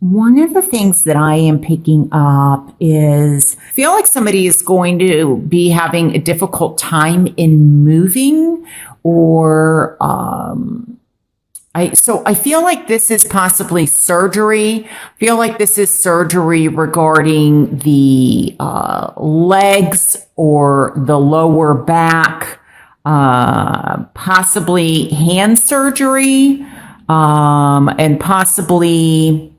One of the things that I am picking up is I feel like somebody is going to be having a difficult time in moving or I feel like this is possibly surgery. I feel like this is surgery regarding the legs or the lower back, possibly hand surgery, and possibly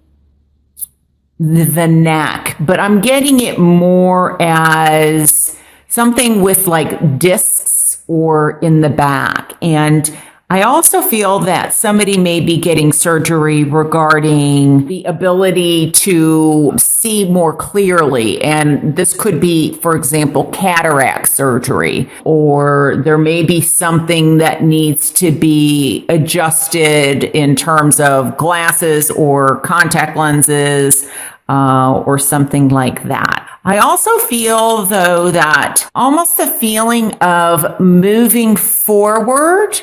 the neck. But I'm getting it more as something with like discs or in the back. And I also feel that somebody may be getting surgery regarding the ability to see more clearly. And this could be, for example, cataract surgery, or there may be something that needs to be adjusted in terms of glasses or contact lenses, or something like that. I also feel, though, that almost a feeling of moving forward.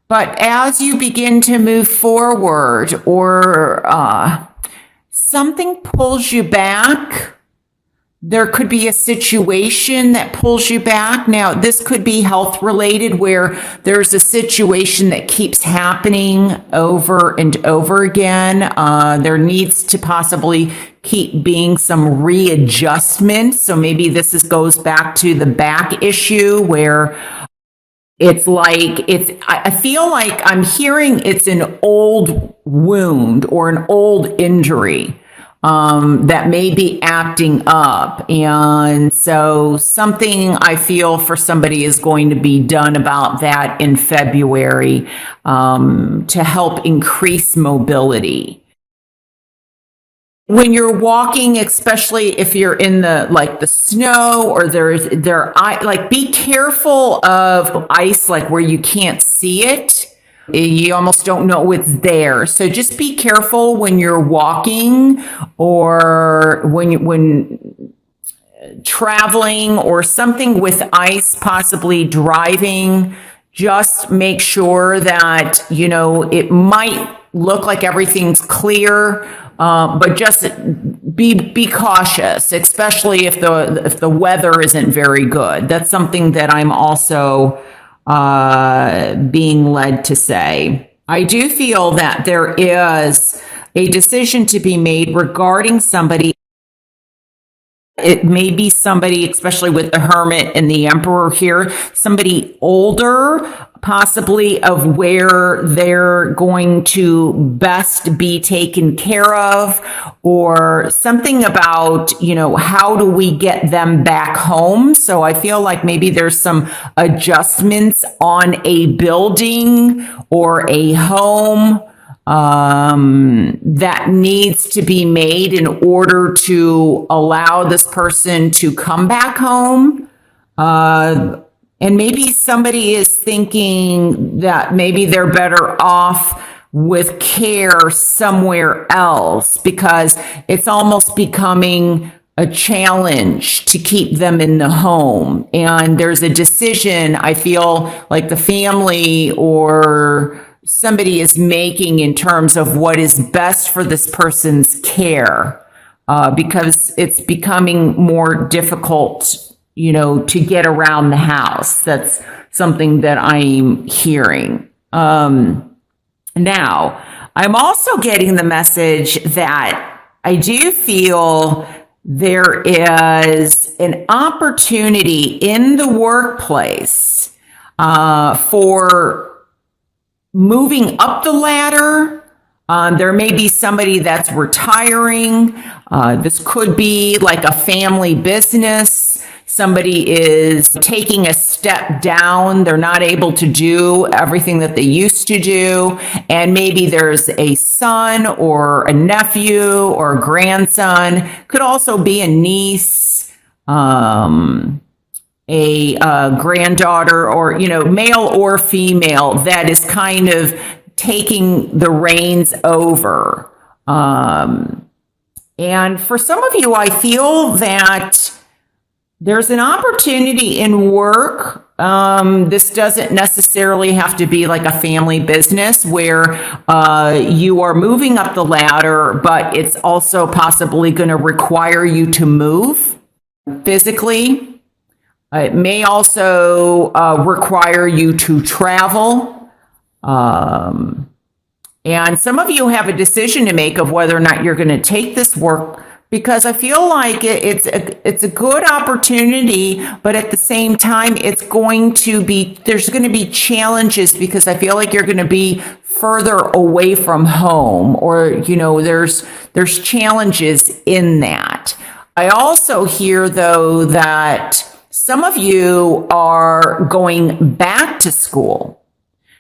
But as you begin to move forward or something pulls you back, there could be a situation that pulls you back. Now, this could be health related where there's a situation that keeps happening over and over again. There needs to possibly keep being some readjustment. So maybe goes back to the back issue where I feel like I'm hearing it's an old wound or an old injury that may be acting up. And so something I feel for somebody is going to be done about that in February to help increase mobility. When you're walking, especially if you're in the snow or be careful of ice, like where you can't see it. You almost don't know it's there. So just be careful when you're walking or when traveling or something with ice, possibly driving. Just make sure that, it might look like everything's clear. But just be cautious, especially if the weather isn't very good. That's something that I'm also being led to say. I do feel that there is a decision to be made regarding somebody. It may be somebody, especially with the Hermit and the Emperor here, somebody older, possibly of where they're going to best be taken care of, or something about, how do we get them back home? So I feel like maybe there's some adjustments on a building or a home that needs to be made in order to allow this person to come back home. And maybe somebody is thinking that maybe they're better off with care somewhere else because it's almost becoming a challenge to keep them in the home. And there's a decision, I feel like the family or somebody is making in terms of what is best for this person's care, because it's becoming more difficult, to get around the house. That's something that I'm hearing. Now, I'm also getting the message that I do feel there is an opportunity in the workplace for moving up the ladder. There may be somebody that's retiring. This could be like a family business. Somebody is taking a step down. They're not able to do everything that they used to do. And maybe there's a son or a nephew or a grandson. Could also be a niece, a granddaughter, or, male or female that is kind of taking the reins over. And for some of you, I feel that There's an opportunity in work. This doesn't necessarily have to be like a family business where you are moving up the ladder, but it's also possibly going to require you to move physically. It may also require you to travel. And some of you have a decision to make of whether or not you're going to take this work, because I feel like it's a good opportunity, but at the same time, there's going to be challenges, because I feel like you're going to be further away from home, or, there's challenges in that. I also hear, though, that some of you are going back to school.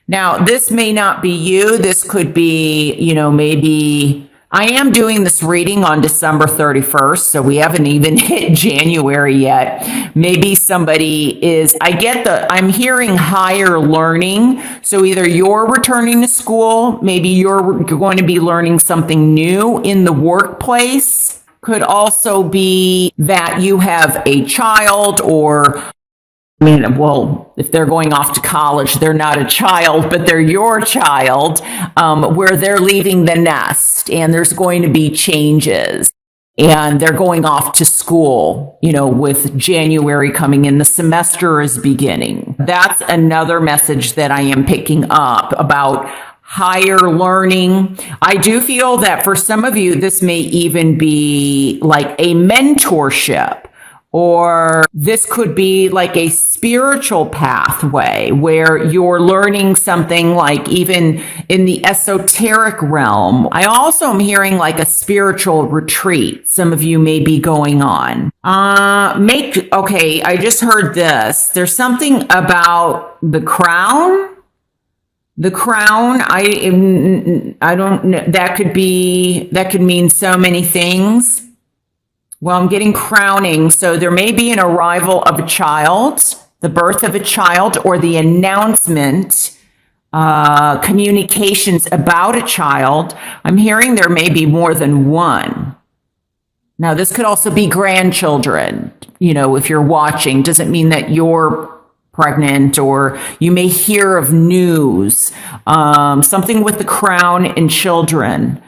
Now, this may not be you. This could be, maybe I am doing this reading on December 31st, so we haven't even hit January yet. Maybe somebody is, I'm hearing higher learning. So either you're returning to school, maybe you're going to be learning something new in the workplace. Could also be that you have a child, or if they're going off to college, they're not a child, but they're your child, where they're leaving the nest and there's going to be changes, and they're going off to school, with January coming in, the semester is beginning. That's another message that I am picking up about higher learning. I do feel that for some of you, this may even be like a mentorship, or this could be like a spiritual pathway where you're learning something, like even in the esoteric realm. I also am hearing like a spiritual retreat some of you may be going on. Okay, I just heard this. There's something about the crown. The crown, I don't know. That could mean so many things. Well, I'm getting crowning. So there may be an arrival of a child, the birth of a child, or the announcement, communications about a child. I'm hearing there may be more than one. Now, this could also be grandchildren. If you're watching, doesn't mean that you're pregnant, or you may hear of news, something with the crown and children.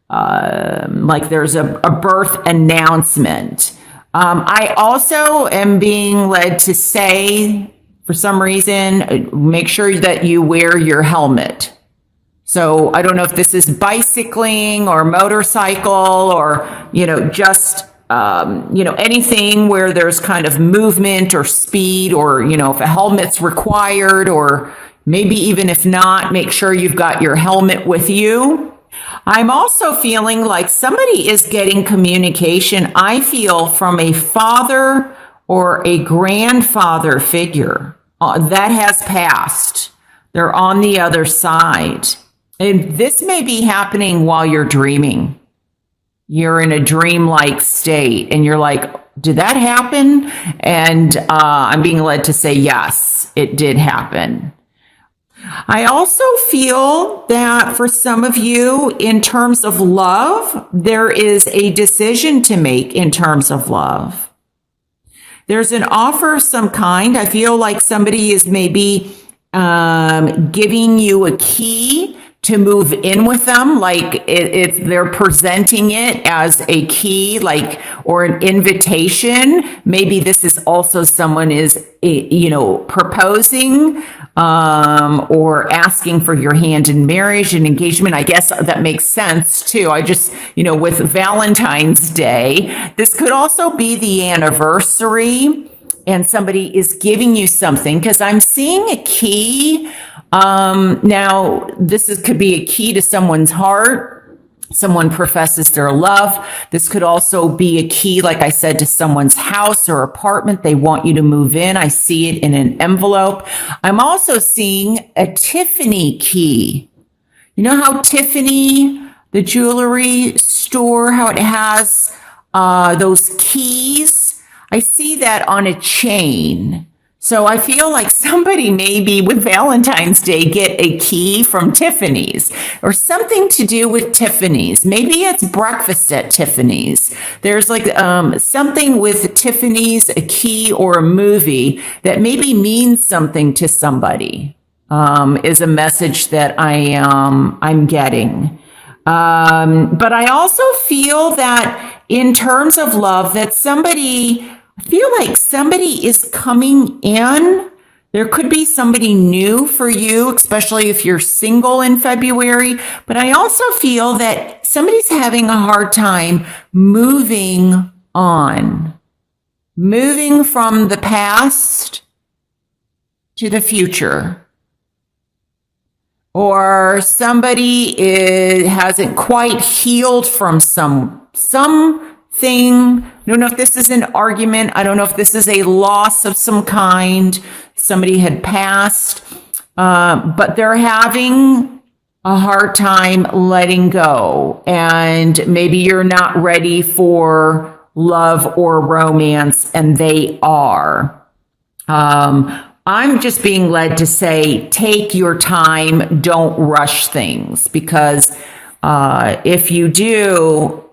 Like there's a birth announcement. I also am being led to say, for some reason, make sure that you wear your helmet. So I don't know if this is bicycling or motorcycle, or, just, anything where there's kind of movement or speed, or, if a helmet's required, or maybe even if not, make sure you've got your helmet with you. I'm also feeling like somebody is getting communication, I feel, from a father or a grandfather figure that has passed. They're on the other side. And this may be happening while you're dreaming. You're in a dreamlike state and you're like, did that happen? And I'm being led to say, yes, it did happen. I also feel that for some of you, in terms of love, there is a decision to make in terms of love. There's an offer of some kind. I feel like somebody is maybe giving you a key to move in with them, like if they're presenting it as a key, like, or an invitation. Maybe this is also someone is, proposing, or asking for your hand in marriage and engagement. I guess that makes sense too. I just, with Valentine's Day, this could also be the anniversary and somebody is giving you something, because I'm seeing a key. Now this could be a key to someone's heart. Someone professes their love. This could also be a key, like I said, to someone's house or apartment. They want you to move in. I see it in an envelope. I'm also seeing a Tiffany key. You know how Tiffany, the jewelry store, how it has those keys? I see that on a chain. So I feel like somebody maybe with Valentine's Day get a key from Tiffany's or something to do with Tiffany's. Maybe it's breakfast at Tiffany's. There's like something with Tiffany's, a key or a movie that maybe means something to somebody, is a message that I'm getting. But I also feel that in terms of love, that I feel like somebody is coming in. There could be somebody new for you, especially if you're single in February. But I also feel that somebody's having a hard time moving on, moving from the past to the future. Or somebody hasn't quite healed from something. I don't know if this is an argument. I don't know if this is a loss of some kind. Somebody had passed, but they're having a hard time letting go. And maybe you're not ready for love or romance, and they are. I'm just being led to say, take your time. Don't rush things, because if you do,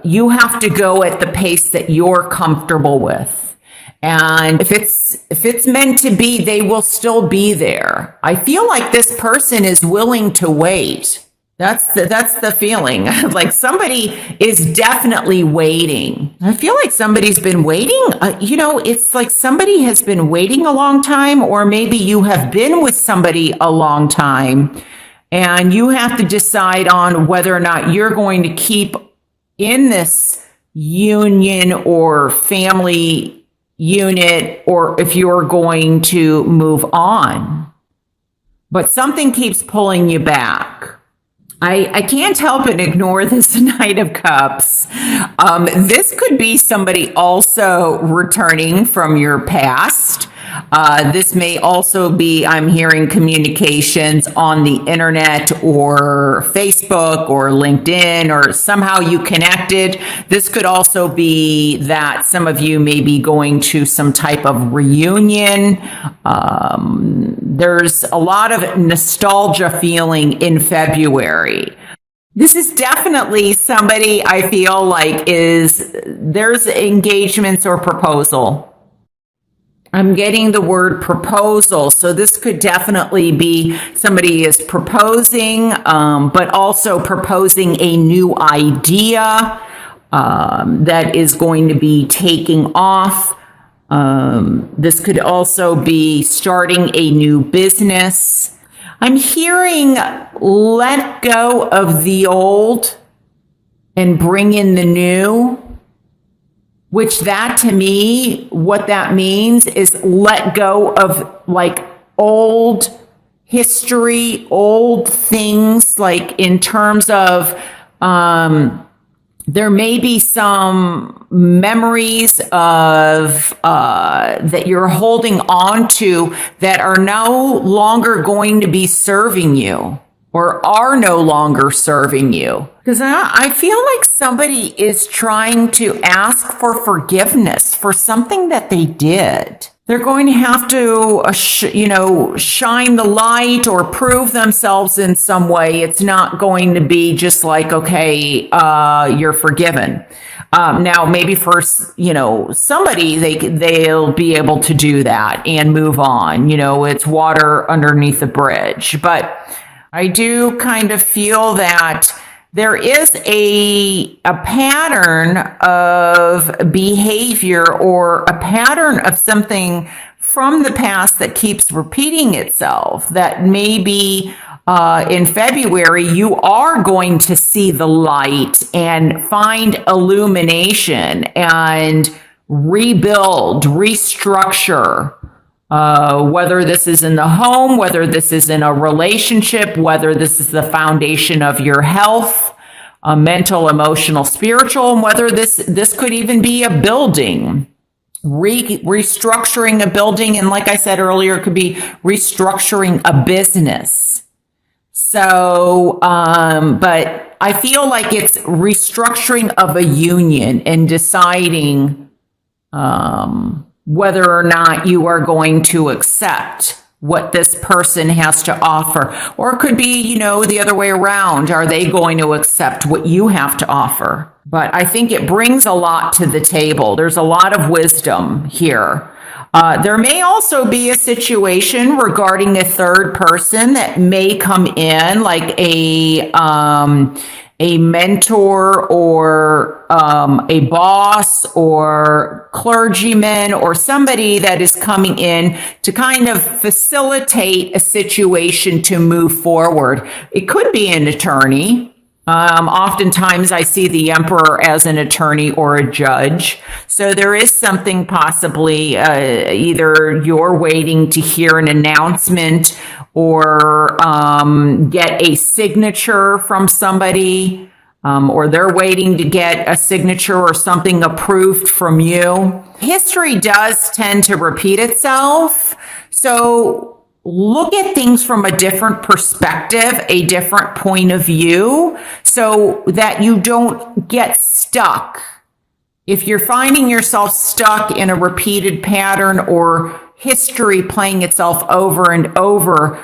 you have to go at the pace that you're comfortable with. And if it's meant to be, they will still be there. I feel like this person is willing to wait. That's the feeling. Like somebody is definitely waiting. I feel like somebody's been waiting. It's like somebody has been waiting a long time, or maybe you have been with somebody a long time and you have to decide on whether or not you're going to keep in this union or family unit, or if you're going to move on. But something keeps pulling you back. I can't help but ignore this Knight of Cups. This could be somebody also returning from your past. This may also be, I'm hearing, communications on the internet or Facebook or LinkedIn, or somehow you connected. This could also be that some of you may be going to some type of reunion. There's a lot of nostalgia feeling in February. This is definitely somebody I feel like there's engagements or proposal. I'm getting the word proposal. So this could definitely be somebody is proposing, but also proposing a new idea that is going to be taking off. This could also be starting a new business. I'm hearing let go of the old and bring in the new. Which that to me, what that means is let go of like old history, old things, like in terms of there may be some memories of that you're holding on to that are no longer going to be serving you, or are no longer serving you. Because I feel like somebody is trying to ask for forgiveness for something that they did. They're going to have to, shine the light or prove themselves in some way. It's not going to be just like, okay, you're forgiven. Now, maybe for, somebody, they'll be able to do that and move on. It's water underneath the bridge. But I do kind of feel that there is a pattern of behavior, or a pattern of something from the past that keeps repeating itself, that maybe in February you are going to see the light and find illumination and rebuild, restructure. Whether this is in the home, whether this is in a relationship, whether this is the foundation of your health, mental, emotional, spiritual, and whether this could even be a building, restructuring a building. And like I said earlier, it could be restructuring a business. So, but I feel like it's restructuring of a union and deciding, whether or not you are going to accept what this person has to offer. Or it could be, the other way around. Are they going to accept what you have to offer? But I think it brings a lot to the table. There's a lot of wisdom here. There may also be a situation regarding a third person that may come in, like a mentor or a boss or clergyman or somebody that is coming in to kind of facilitate a situation to move forward. It could be an attorney. Oftentimes I see the emperor as an attorney or a judge. So there is something possibly, either you're waiting to hear an announcement or get a signature from somebody, or they're waiting to get a signature or something approved from you. History does tend to repeat itself. So look at things from a different perspective, a different point of view, so that you don't get stuck. If you're finding yourself stuck in a repeated pattern or history playing itself over and over,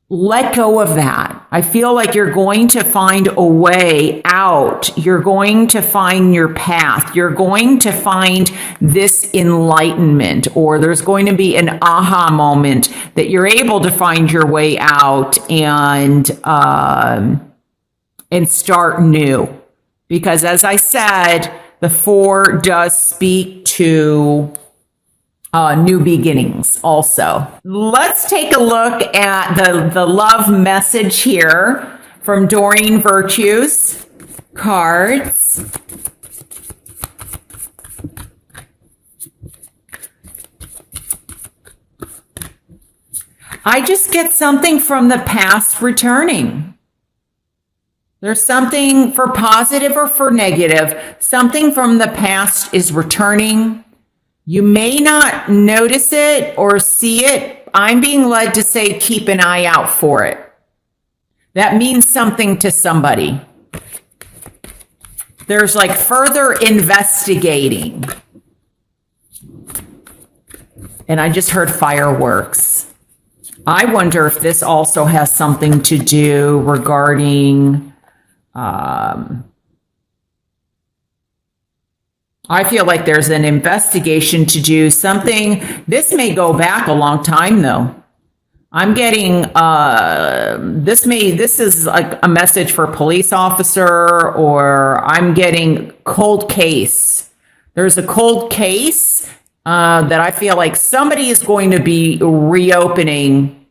let go of that. I feel like you're going to find a way out. You're going to find your path. You're going to find this enlightenment, or there's going to be an aha moment that you're able to find your way out and start new. Because as I said, the 4 does speak to new beginnings also. Let's take a look at the love message here from Doreen Virtue's cards. I just get something from the past returning. There's something for positive or for negative. Something from the past is returning. You may not notice it or see it. I'm being led to say keep an eye out for it. That means something to somebody. There's like further investigating. And I just heard fireworks. I wonder if this also has something to do regarding I feel like there's an investigation to do something. This may go back a long time though. I'm getting, this is like a message for a police officer, or I'm getting cold case. There's a cold case that I feel like somebody is going to be reopening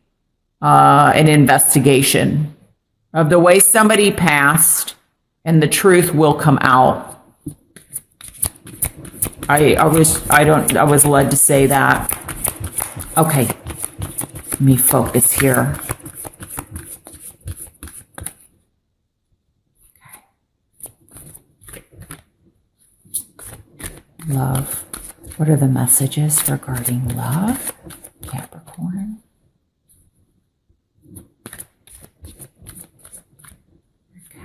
an investigation of the way somebody passed, and the truth will come out. I was led to say that. Okay, let me focus here. Love. What are the messages regarding love, Capricorn?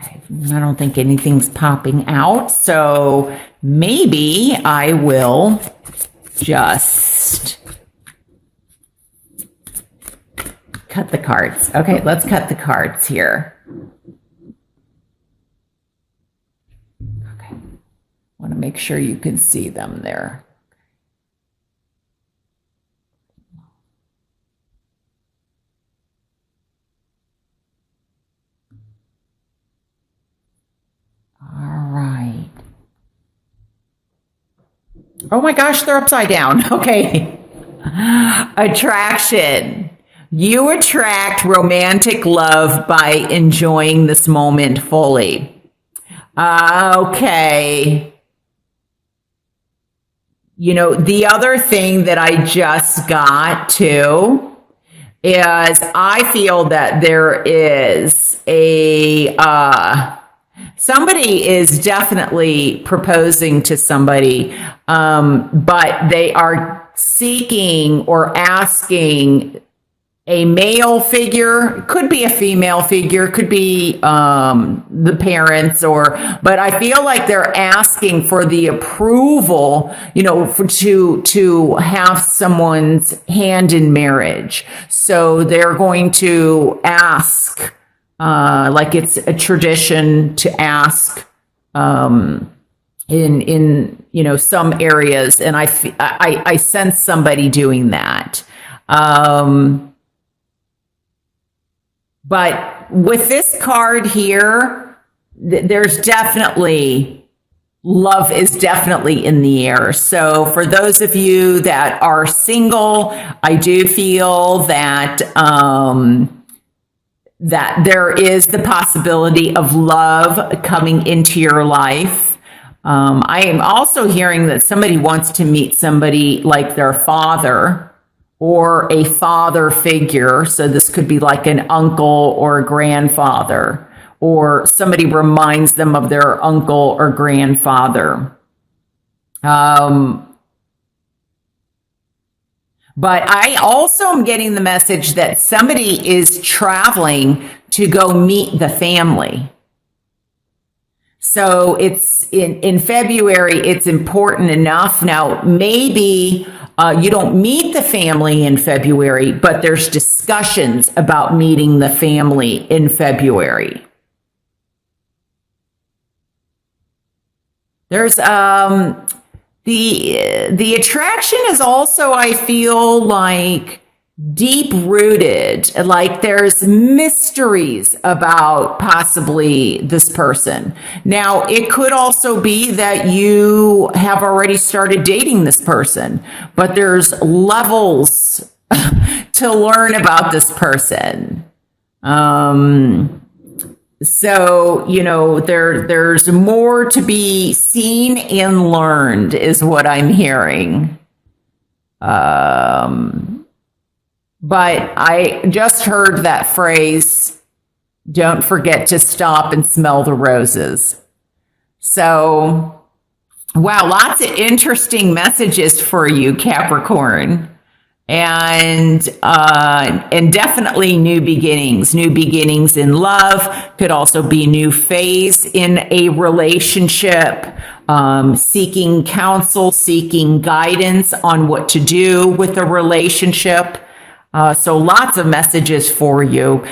Okay, I don't think anything's popping out, so maybe I will just cut the cards. Okay, let's cut the cards here. Okay, want to make sure you can see them there. All right. Oh my gosh, they're upside down. Okay. Attraction. You attract romantic love by enjoying this moment fully. Okay. You know, the other thing that I just got to is I feel that there is a, somebody is definitely proposing to somebody, but they are seeking or asking a male figure, could be a female figure, could be the parents, but I feel like they're asking for the approval, to have someone's hand in marriage. So they're going to ask, like it's a tradition to ask, in some areas, and I sense somebody doing that. But with this card here, there's definitely, love is definitely in the air. So for those of you that are single, I do feel that that there is the possibility of love coming into your life. I am also hearing that somebody wants to meet somebody like their father or a father figure. So this could be like an uncle or a grandfather, or somebody reminds them of their uncle or grandfather. But I also am getting the message that somebody is traveling to go meet the family. So it's in February, it's important enough. Now, maybe you don't meet the family in February, but there's discussions about meeting the family in February. There's the attraction is also, I feel like, deep rooted, like there's mysteries about possibly this person. Now, it could also be that you have already started dating this person, but there's levels to learn about this person. So, there's more to be seen and learned is what I'm hearing. But I just heard that phrase, don't forget to stop and smell the roses. So, wow, lots of interesting messages for you, Capricorn. And definitely new beginnings in love, could also be new phase in a relationship, seeking counsel, seeking guidance on what to do with a relationship. So lots of messages for you.